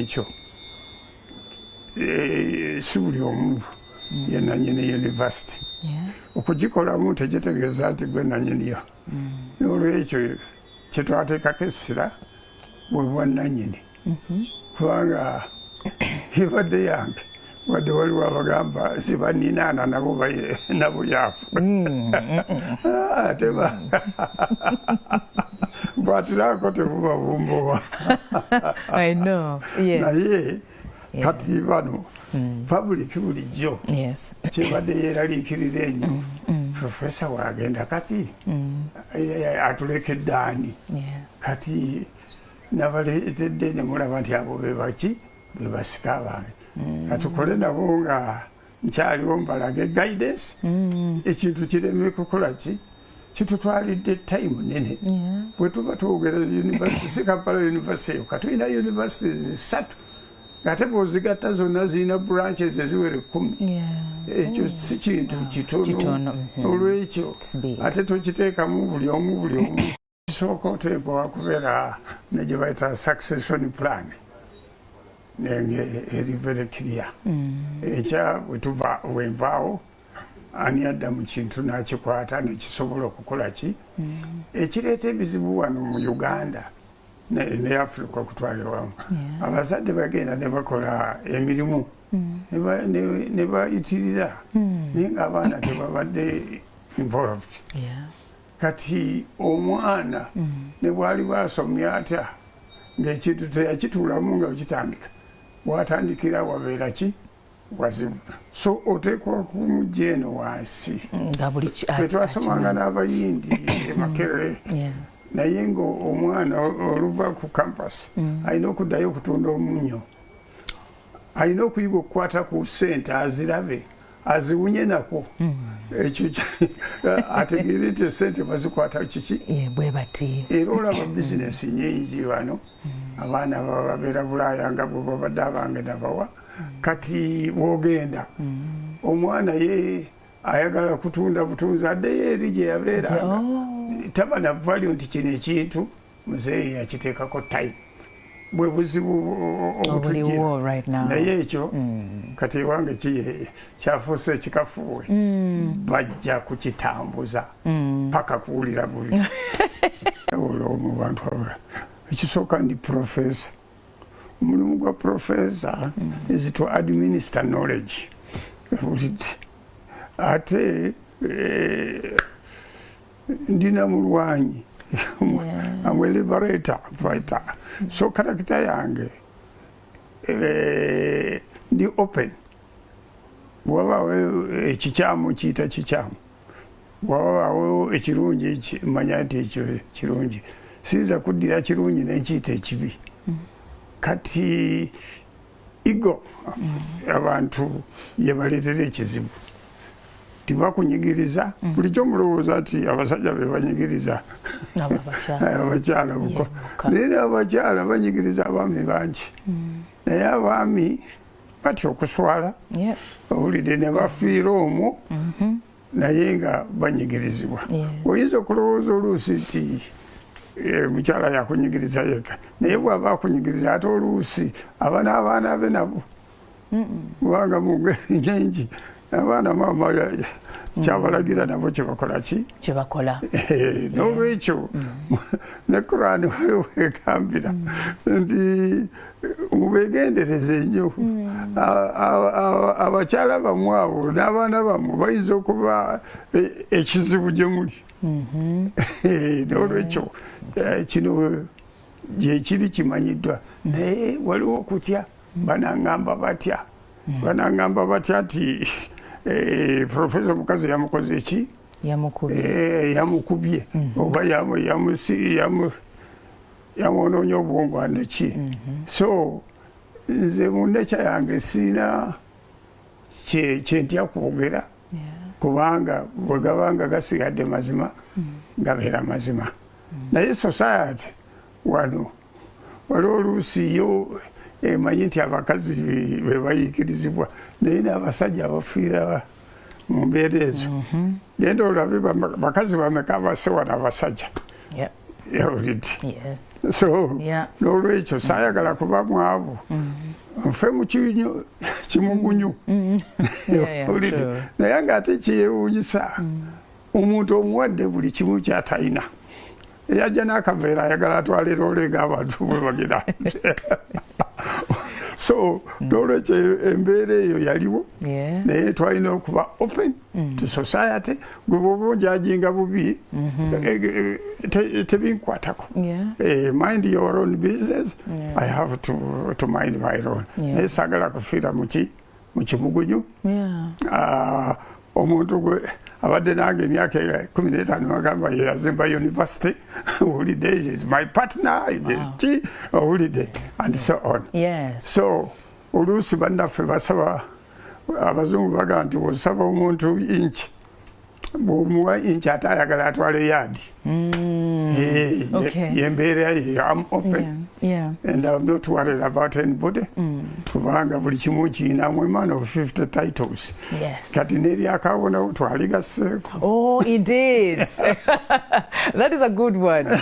ekyo si buli omu ye nannyini university okugikolamu tekitegeeza nti gwe nannyiniyo n'olwekyo kyetwateekako essira bwe bwannannyini kubanga ebadde yange wadde waliwo abagamba nti baninaana nabo yaafu ate bwatiraako tebuba bumbowa naye kati bano public bulijjo kyebadde yeeraliikirira ennyo profesa waagenda kati atulekedde ani kati nabaleetedde ne mulaba nti abo be baki be basika bange katukole nabo nga nkyaliwo mbalage guidance ekintu kireme kukola ki kitutwalidde time nene bwe tuba twogera university si Kampala university eyo katulina universities 3 ate bw'ozigatta zonna zirina branches eziwere 10 ekyo si kintu kitono olwekyo ate tokiteekamu buli omu kisooka oteekwa wakubeera ne gye bayita succession plan nenge eri very clear ekya bwenvaawo ani adda mu kintu n'akikwata nekisobola okukola ki ekireeta ebizibu wano mu Uganda ne Africa okutwala wamu abazadde bagenda ne bakola emirimu ne bayitirira naye ng'abaana tebabadde involved kati omwana ne bwali bwasomya atya ng'ekintu teyakituulamu nga okitandika watandikira wabeera ki wazibu so oteekwa kumujja eno wansi twasomanga n'abayindi Makerere naye ng'omwana oluva ku campus alina okuddayo okutunda omunyo alina okuyiga okukwata ku ssente azirabe aziwunye nako ekyo ategeere nti essente bazikwata kiki era olaba bizinesi nyingi wano abaana babeera Bulaaya nga bwe babadde abange nabawa kati bw'ogenda omwana ye ayagala kutunda butunzi addeyo eri gye yabeeranga taba na value nti kino ekintu muzeeyi yakiteekako time bwe buzibu obutujjira naye ekyo kati ewange kyafuuse ekikafuwe bajja kukitambuza paka kuwulira bubi mu bantu abala ekisooka ndi professor omulimu gwa professor is to administer knowledge ate ndina mulwanyi amwe liberator fighter so karakita yange ndi open bw'abaawo ekikyamu kiyita kikyamu bw'abaawo ekirungi manya nti ekyo kirungi siyinza kuddira kirungi nenkiyita ekibi kati ego abantu yebaleetera ekizibu tibakunyigiriza bulijjo mulowooza nti abasajja be banyigiriza abakyala buko naye abakyala banyigiriza abaami bangi naye abaami batya okuswala owulidde ne bafiira omwo naye nga banyigirizibwa oyinza okulowooza oluusi nti mukyala yakunyigiriza yeka naye bw'aba akunyigiriza ate oluusi aba n'abaana be nabo kubanga mu ngeri nyingi abaana maama kyabalagira nabo kyebakola ki kyebakola n'olwekyo ne Quran waliwo egambira nti mubegendereze nnyo abakyala bamwe abo n'abaana bamwe bayinza okuba ekizibu gye muli n'olwekyo kino gyekiri kimanyiddwa naye waliwo okutya banangamba batya nti profesa omukazi yamukoze eki yamukubye oba yamwonoonya obwongo aneki so nze mu nnecha yange sirina kyentya kwogera kubanga bwe gabanga gasigadde mazima gabeera mazima naye society wano waliwo oluusi yo emanyi nti abakazi be bayiikirizibwa naye n'abasajja abafiira mu mbeera ezo genda olabe bakazi bameka abasewa n'abasajja yawulidde. Yes. So n'olwekyo saayagala kuba mwavu nfe mu kimugunyu yawulidde naye ng'ate kyewuunyisa omuntu omuwadde buli kimu ky'atalina eyajja n'akaveera ayagala atwale loole ng'abantu bwe bagenda so n'olwekyo embeera eyo yaliwo naye twalina okuba open to society gwe bw'oba onjajinga bubi tebinkwatako mind your own business I have to mind my own naye saagala kufiira mu kimugunyu omuntu gwe abadde nange emyaka 15 agamba yazimba university owulidde is my partner owulidde and so on. So oluusi bannaffe basaba abazungu bagamba nti osaba omuntu inchi bw'omuwa inchi ate ayagala atwale yaadi yembeera ye I'm open and I'm not worried about anybody kubanga buli kimu kiinamu a man of 50 titles kati n'eryakabonawo twaligaseeko. Oh, indeed. That is a good one.